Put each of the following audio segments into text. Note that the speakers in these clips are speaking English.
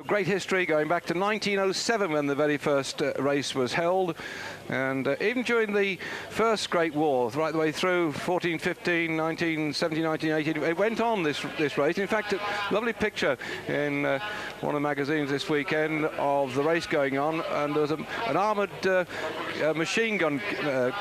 Great history going back to 1907 when the very first race was held, and even during the first Great War, right the way through 1415, 1917, 1918, it went on this race. In fact, a lovely picture in one of the magazines this weekend of the race going on, and there was an armoured machine gun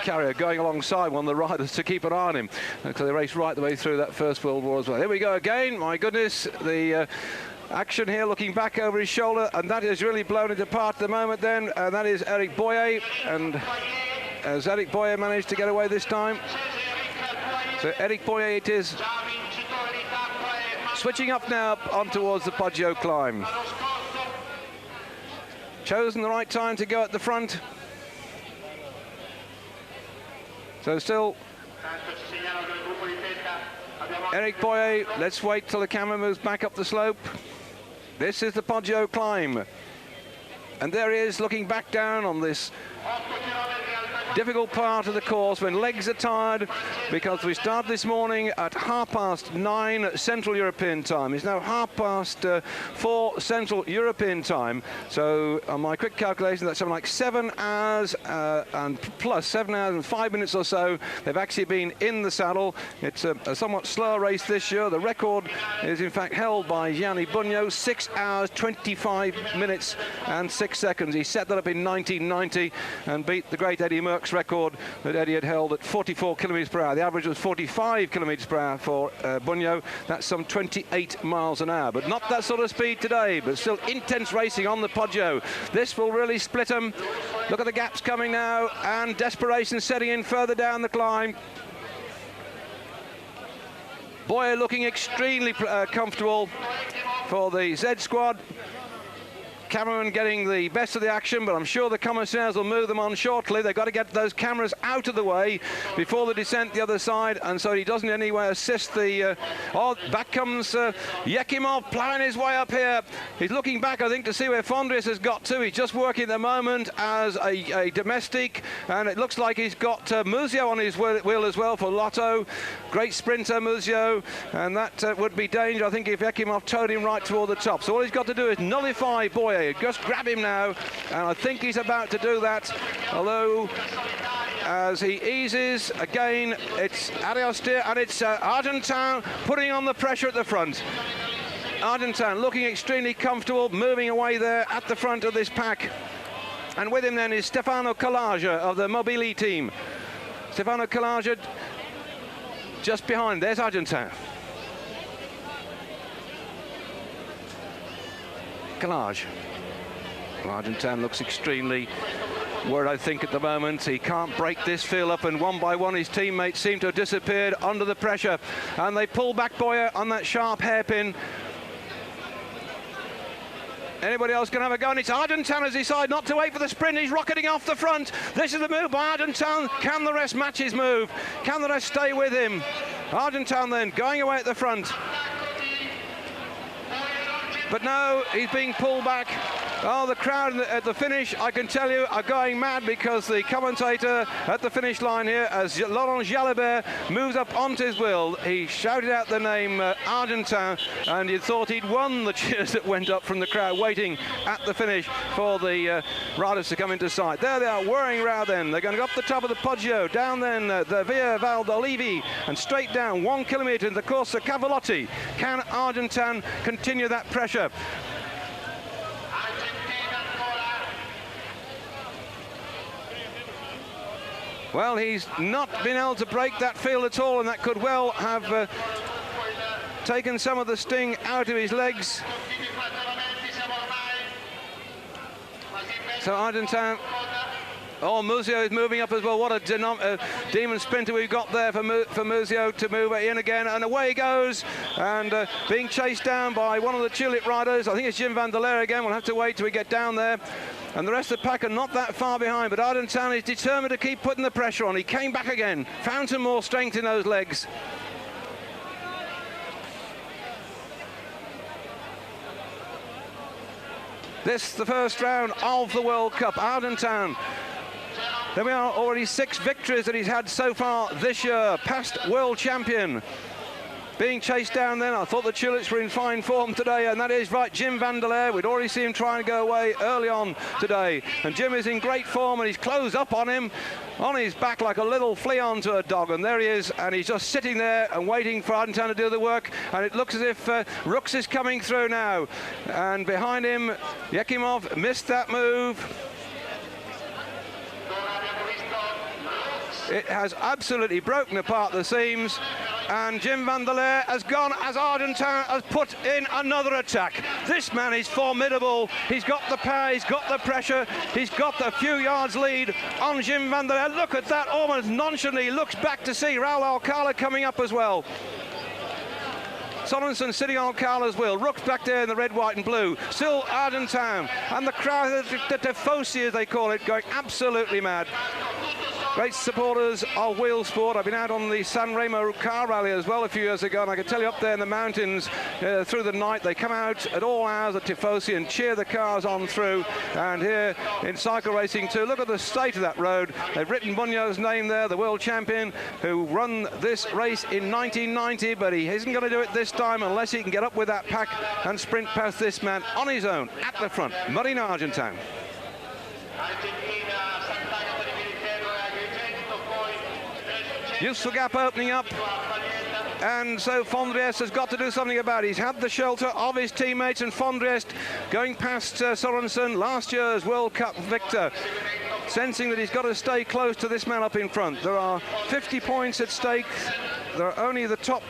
carrier going alongside one of the riders to keep an eye on him. So they raced right the way through that First World War as well. Here we go again, my goodness, the action here, looking back over his shoulder, and that is really blown into part at the moment then, and that is Eric Boyer, and has Eric Boyer managed to get away this time? So Eric Boyer it is, switching up now on towards the Poggio climb. Chosen the right time to go at the front. So still Eric Boyer, let's wait till the camera moves back up the slope. This is the Poggio climb. And there he is looking back down on this difficult part of the course when legs are tired, because we started this morning at 9:30 Central European time. It's now 4:30 Central European time. So on my quick calculation, that's something like 7 hours and plus 7 hours and 5 minutes or so they've actually been in the saddle. It's a somewhat slower race this year. The record is in fact held by Gianni Bugno, 6 hours 25 minutes and 6 seconds. He set that up in 1990 and beat the great Eddie Merckx record that Eddie had held at 44 kilometres per hour. The average was 45 kilometres per hour for Bugno. That's some 28 miles an hour, but not that sort of speed today, but still intense racing on the Poggio. This will really split them. Look at the gaps coming now, and desperation setting in further down the climb. Boyer looking extremely comfortable for the Z squad. Cameraman getting the best of the action, but I'm sure the commissaires will move them on shortly. They've got to get those cameras out of the way before the descent the other side, and so he doesn't in any way assist the... back comes Yekimov, ploughing his way up here. He's looking back, I think, to see where Fondrius has got to. He's just working at the moment as a domestic, and it looks like he's got Muzio on his wheel as well for Lotto. Great sprinter, Muzio, and that would be danger, I think, if Yekimov towed him right toward the top. So all he's got to do is nullify Boyer. Just grab him now, and I think he's about to do that, although as he eases again, it's Ariostir and it's Argentin putting on the pressure at the front. Argentin looking extremely comfortable, moving away there at the front of this pack, and with him then is Stefano Calaja of the Mobili team. Stefano Calaja just behind. There's Argentin. Calage. Argentin looks extremely worried, I think, at the moment. He can't break this field up, and one by one his teammates seem to have disappeared under the pressure, and they pull back Boyer on that sharp hairpin. Anybody else can have a go, and it's Argentin has decided not to wait for the sprint. He's rocketing off the front. This is the move by Argentin. Can the rest match his move? Can the rest stay with him? Argentin then going away at the front. But no, he's being pulled back. Oh, the crowd at the finish, I can tell you, are going mad, because the commentator at the finish line here, as Laurent Jalabert moves up onto his wheel, he shouted out the name Argentin, and you thought he'd won the cheers that went up from the crowd waiting at the finish for the riders to come into sight. There they are, whirring round then. They're going to go up the top of the Poggio, down then the Via Valdolivi, and straight down 1 kilometre in the Corsa Cavalotti. Can Argentin continue that pressure? Well, he's not been able to break that field at all, and that could well have taken some of the sting out of his legs. So Argentin... Oh, Muzio is moving up as well. What a demon sprinter we've got there for Muzio to move in again. And away he goes, and being chased down by one of the tulip riders. I think it's Jim van der Leer again. We'll have to wait till we get down there. And the rest of the pack are not that far behind, but Argentin is determined to keep putting the pressure on. He came back again, found some more strength in those legs. This, the first round of the World Cup. Argentin. There we are, already 6 victories that he's had so far this year. Past world champion. being chased down then. I thought the Tulips were in fine form today, and that is right. Jim van der Leer, we'd already seen him trying to go away early on today, and Jim is in great form, and he's closed up on him on his back like a little flea onto a dog, and there he is, and he's just sitting there and waiting for Argentan to do the work, and it looks as if Rooks is coming through now, and behind him Yekimov missed that move. It has absolutely broken apart the seams, and Jim van der Leer has gone as Argentan has put in another attack. This man is formidable. He's got the power, he's got the pressure, he's got the few yards lead on Jim van der Leer. Look at that, almost nonchalantly looks back to see Raul Alcala coming up as well. Sorensen sitting on Alcala's wheel. Rooks back there in the red, white and blue. Still Argentan, and the crowd, the tifosi as they call it, going absolutely mad. Great supporters of wheel sport. I've been out on the San Remo car rally as well a few years ago, and I can tell you up there in the mountains through the night, they come out at all hours of tifosi and cheer the cars on through. And here in cycle racing too, look at the state of that road. They've written Muñoz's name there, the world champion who won this race in 1990, but he isn't going to do it this time unless he can get up with that pack and sprint past this man on his own at the front. Marino Argentan. Useful gap opening up, and so Fondriest has got to do something about it. He's had the shelter of his teammates, and Fondriest going past Sorensen, last year's World Cup victor, sensing that he's got to stay close to this man up in front. There are 50 points at stake. There are only the top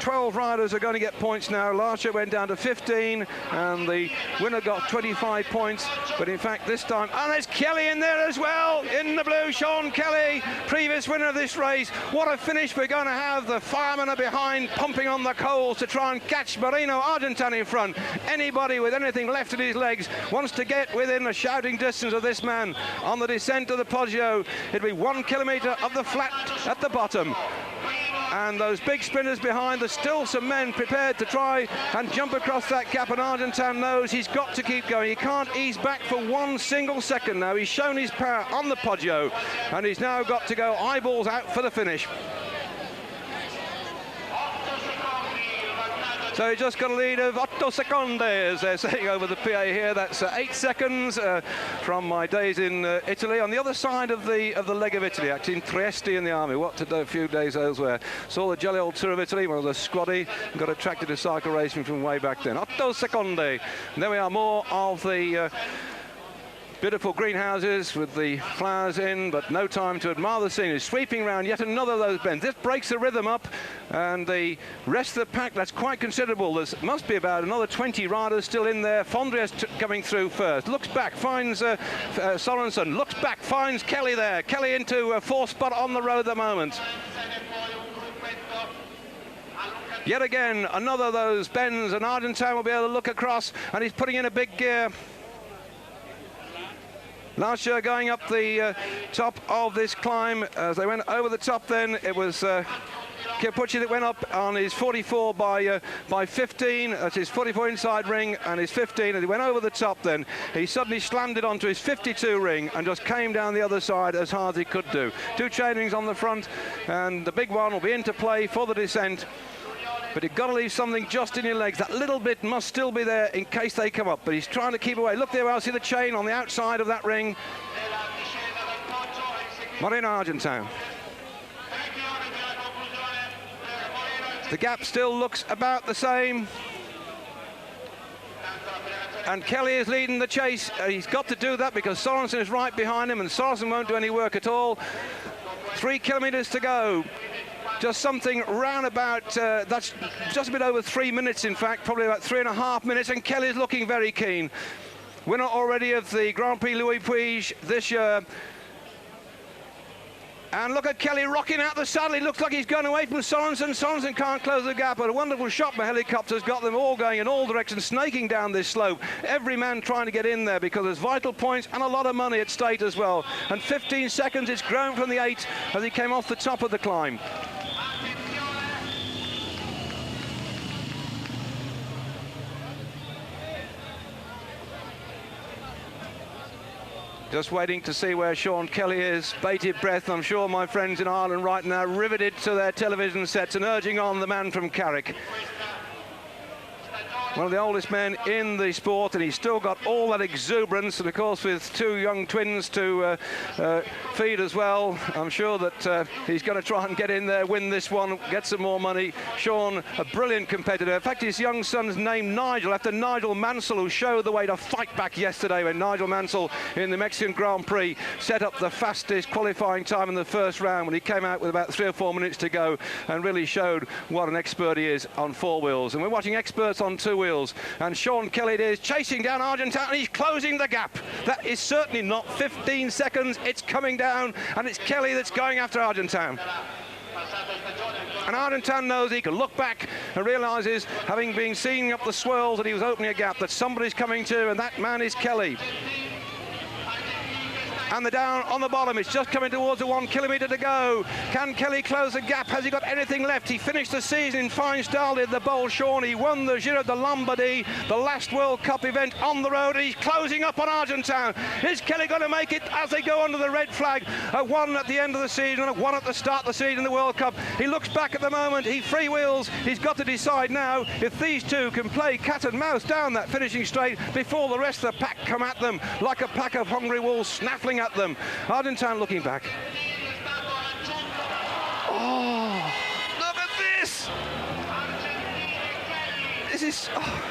12 riders are going to get points now. Last year it went down to 15, and the winner got 25 points, but in fact this time, and there's Kelly in there as well, in the blue. Sean Kelly, previous winner of this race. What a finish we're going to have. The firemen are behind, pumping on the coals to try and catch Marino Argentan in front. Anybody with anything left in his legs wants to get within a shouting distance of this man on the descent of the Poggio. It'll be 1 kilometre of the flat at the bottom. And those big sprinters behind, there's still some men prepared to try and jump across that gap, and Argentan knows he's got to keep going. He can't ease back for 1 single second now. He's shown his power on the Poggio, and he's now got to go eyeballs out for the finish. So he just got a lead of 8 secondi, as they're saying over the PA here. That's 8 seconds from my days in Italy, on the other side of the leg of Italy, actually in Trieste in the army. What a few days elsewhere. Saw the jolly old Tour of Italy, one of the squaddy, and got attracted to cycle racing from way back then. 8 secondi. And there we are, more of the beautiful greenhouses with the flowers in, but no time to admire the scenery. Sweeping around yet another of those bends. This breaks the rhythm up, and the rest of the pack, that's quite considerable. There must be about another 20 riders still in there. Fondriest coming through first. Looks back, finds Sorensen. Looks back, finds Kelly there. Kelly into a 4th spot on the road at the moment. Yet again, another of those bends, and Argentan will be able to look across, and he's putting in a big gear. Last year, going up the top of this climb, as they went over the top then, it was Chiappucci that went up on his 44 by 15. That's his 44 inside ring and his 15, and he went over the top then. He suddenly slammed it onto his 52 ring and just came down the other side as hard as he could do. 2 chain rings on the front, and the big one will be into play for the descent. But you've got to leave something just in your legs. That little bit must still be there in case they come up. But he's trying to keep away. Look there, I'll see the chain on the outside of that ring. Marino Argentan. The gap still looks about the same. And Kelly is leading the chase. He's got to do that because Sorensen is right behind him, and Sorensen won't do any work at all. 3 kilometres to go. Just something round about, that's just a bit over 3 minutes, in fact, probably about 3.5 minutes, and Kelly's looking very keen. Winner already of the Grand Prix Louis Puig this year. And look at Kelly rocking out the saddle. He looks like he's going away from Sorensen. Sorensen can't close the gap, but a wonderful shot by helicopters got them all going in all directions, snaking down this slope. Every man trying to get in there because there's vital points and a lot of money at stake as well. And 15 seconds, it's grown from the 8 as he came off the top of the climb. Just waiting to see where Sean Kelly is. Bated breath, I'm sure my friends in Ireland right now, riveted to their television sets and urging on the man from Carrick. One of the oldest men in the sport, and he's still got all that exuberance, and of course with two young twins to feed as well. I'm sure that he's going to try and get in there, win this one, get some more money. Sean, a brilliant competitor. In fact, his young son's named Nigel after Nigel Mansell, who showed the way to fight back yesterday when Nigel Mansell in the Mexican Grand Prix set up the fastest qualifying time in the first round when he came out with about 3 or 4 minutes to go and really showed what an expert he is on 4 wheels. And we're watching experts on 2 wheels. And Sean Kelly it is, chasing down Argentan, and he's closing the gap. That is certainly not 15 seconds. It's coming down, and it's Kelly that's going after Argentan. And Argentan knows he can look back and realises, having been seen up the swirls, that he was opening a gap, that somebody's coming to, and that man is Kelly. And the down on the bottom, it's just coming towards the 1 kilometre to go. Can Kelly close the gap? Has he got anything left? He finished the season in fine style, did the bold Sean. He won the Giro de Lombardy, the last World Cup event on the road, and he's closing up on Argentan. Is Kelly going to make it as they go under the red flag? A 1 at the end of the season, a 1 at the start of the season in the World Cup. He looks back at the moment, he freewheels. He's got to decide now if these two can play cat and mouse down that finishing straight before the rest of the pack come at them like a pack of hungry wolves snaffling at them. Argentan looking back. Oh, look at this! This is... Oh.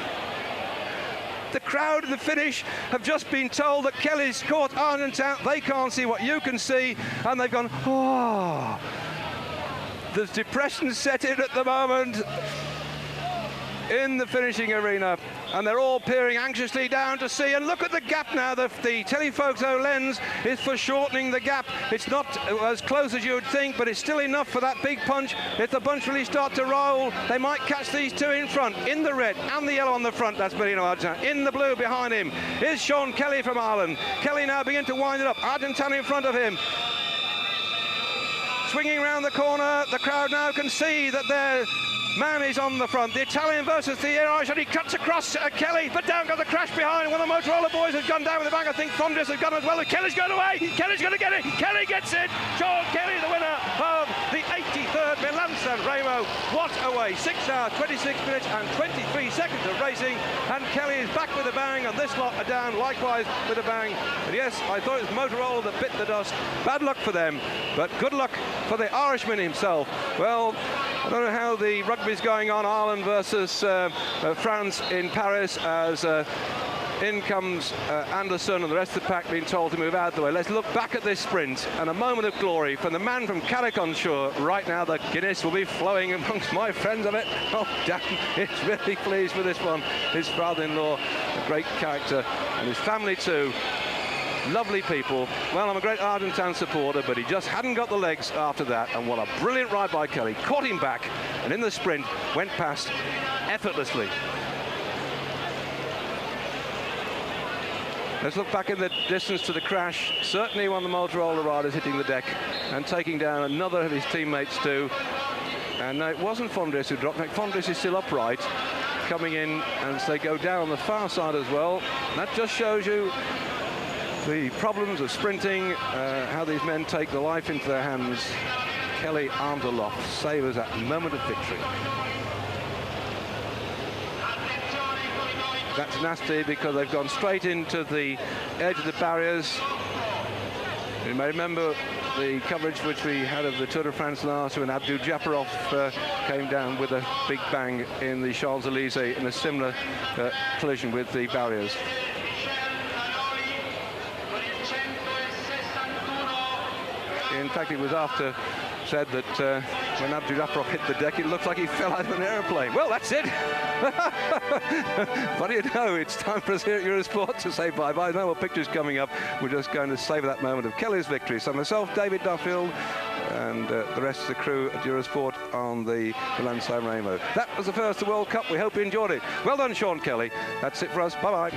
The crowd at the finish have just been told that Kelly's caught Argentan. They can't see what you can see, and they've gone, oh. There's depression set in at the moment in the finishing arena, and they're all peering anxiously down to see. And look at the gap now. The telephoto lens is foreshortening the gap. It's not as close as you would think, but it's still enough for that big punch. If the bunch really start to roll, they might catch these two in front, in the red and the yellow on the front. That's Milano Argentan. In the blue behind him is Sean Kelly from Ireland. Kelly now begin to wind it up. Argentan in front of him. Swinging round the corner, the crowd now can see that they're man is on the front. The Italian versus the Irish, and he cuts across Kelly, but down goes the crash behind. One of the Motorola boys has gone down with the bang. I think Fondris has gone as well. Kelly's going away. Kelly's going to get it. Kelly gets it. Sean Kelly, the winner of the 83rd Milan-San Remo. What a way. 6 hours, 26 minutes and 23 seconds of racing, and Kelly is back with a bang, and this lot are down likewise with a bang. And yes, I thought it was Motorola that bit the dust. Bad luck for them, but good luck for the Irishman himself. Well, I don't know how the rugby's going on, Ireland versus France in Paris, as in comes Anderson and the rest of the pack being told to move out of the way. Let's look back at this sprint, and a moment of glory from the man from Carrick on shore. Right now the Guinness will be flowing amongst my friends of it. Oh, Dan is really pleased with this one. His father-in-law, a great character, and his family too. Lovely people. Well, I'm a great Argentan supporter, but he just hadn't got the legs after that. And what a brilliant ride by Kelly. Caught him back, and in the sprint went past effortlessly. Let's look back in the distance to the crash. Certainly one of the Motorola riders hitting the deck and taking down another of his teammates too. And it wasn't Fondris who dropped. In fact, Fondris is still upright, coming in as they go down on the far side as well. That just shows you the problems of sprinting, how these men take the life into their hands. Kelly, arms aloft, savours that moment of victory. That's nasty because they've gone straight into the edge of the barriers. You may remember the coverage which we had of the Tour de France last when Abdul Japarov came down with a big bang in the Champs-Élysées in a similar collision with the barriers. In fact, it was after said that when Abdul Japarov hit the deck, it looked like he fell out of an aeroplane. Well, that's it. What do you know? It's time for us here at Eurosport to say bye-bye. No more pictures coming up. We're just going to savour that moment of Kelly's victory. So myself, David Duffield, and the rest of the crew at Eurosport on the Milan-San Remo. That was the first of the World Cup. We hope you enjoyed it. Well done, Sean Kelly. That's it for us. Bye-bye.